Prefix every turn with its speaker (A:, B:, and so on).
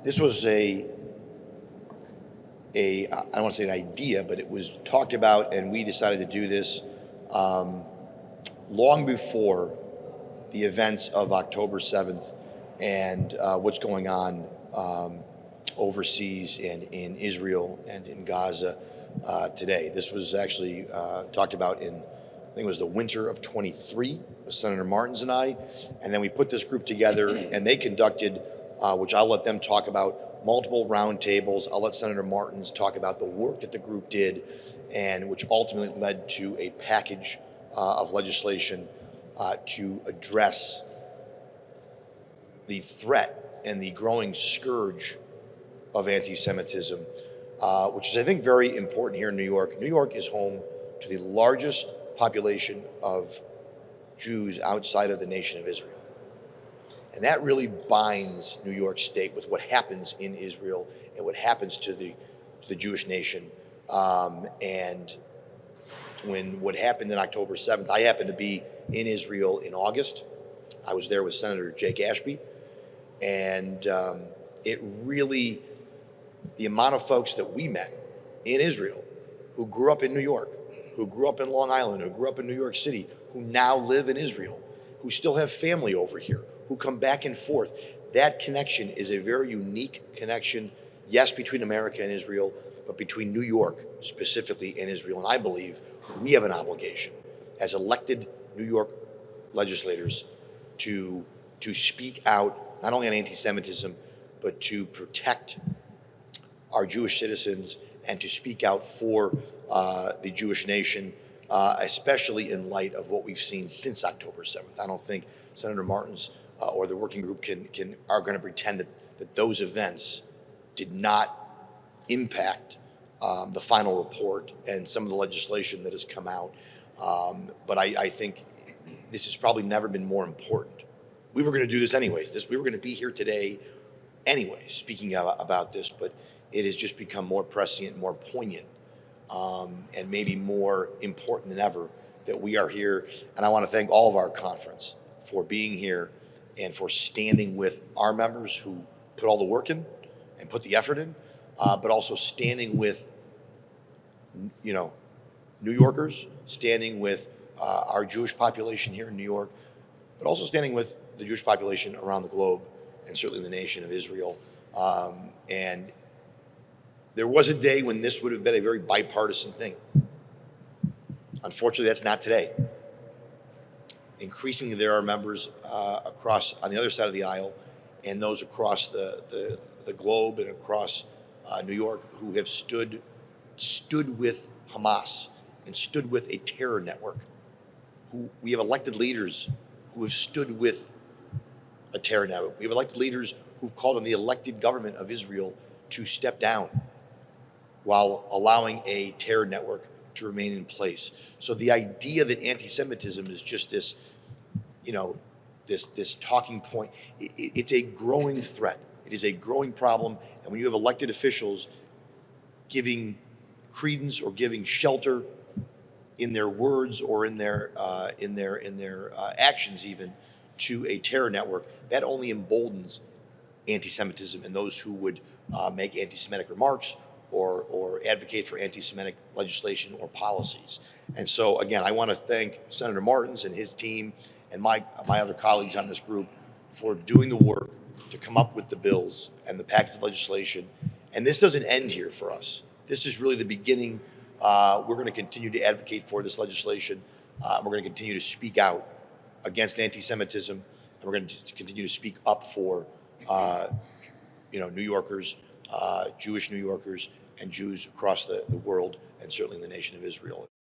A: This was I don't want to say an idea, but it was talked about, and we decided to do this long before the events of October 7th and what's going on overseas and in Israel and in Gaza today. This was actually talked about in, I think it was the winter of 23, with Senator Martins and I. And then we put this group together, and they conducted, which I'll let them talk about, multiple roundtables. I'll let Senator Martins talk about the work that the group did, and which ultimately led to a package of legislation to address the threat and the growing scourge of anti-Semitism, which is, I think, very important here in New York. New York is home to the largest population of Jews outside of the nation of Israel. And that really binds New York State with what happens in Israel and what happens to the Jewish nation. And when what happened on October 7th, I happened to be in Israel in August. I was there with Senator Jake Ashby. And it really, the amount of folks that we met in Israel who grew up in New York, who grew up in Long Island, who grew up in New York City, who now live in Israel, who still have family over here, who come back and forth. That connection is a very unique connection, yes, between America and Israel, but between New York specifically and Israel. And I believe we have an obligation as elected New York legislators to speak out, not only on anti-Semitism, but to protect our Jewish citizens and to speak out for the Jewish nation, especially in light of what we've seen since October 7th. I don't think Senator Martins or the working group are going to pretend that those events did not impact the final report and some of the legislation that has come out. But I think this has probably never been more important. We were going to do this anyways. We were going to be here today anyway, speaking about this, but it has just become more prescient, more poignant, and maybe more important than ever that we are here. And I want to thank all of our conference for being here and for standing with our members who put all the work in and put the effort in, but also standing with, New Yorkers, standing with our Jewish population here in New York, but also standing with the Jewish population around the globe and certainly the nation of Israel. And there was a day when this would have been a very bipartisan thing. Unfortunately, that's not today. Increasingly, there are members across on the other side of the aisle and those across the globe and across New York who have stood with Hamas and stood with a terror network. We have elected leaders who have stood with a terror network. We have elected leaders who've called on the elected government of Israel to step down while allowing a terror network to remain in place. So the idea that anti-Semitism is just this, this talking point, it's a growing threat. It is a growing problem. And when you have elected officials giving credence or giving shelter in their words or in their actions even to a terror network, that only emboldens anti-Semitism and those who would make anti-Semitic remarks or advocate for anti-Semitic legislation or policies. And so, again, I want to thank Senator Martins and his team and my other colleagues on this group for doing the work to come up with the bills and the package of legislation. And this doesn't end here for us. This is really the beginning. We're going to continue to advocate for this legislation. We're going to continue to speak out against anti-Semitism, and we're going to continue to speak up for, New Yorkers, Jewish New Yorkers, and Jews across the world, and certainly in the nation of Israel.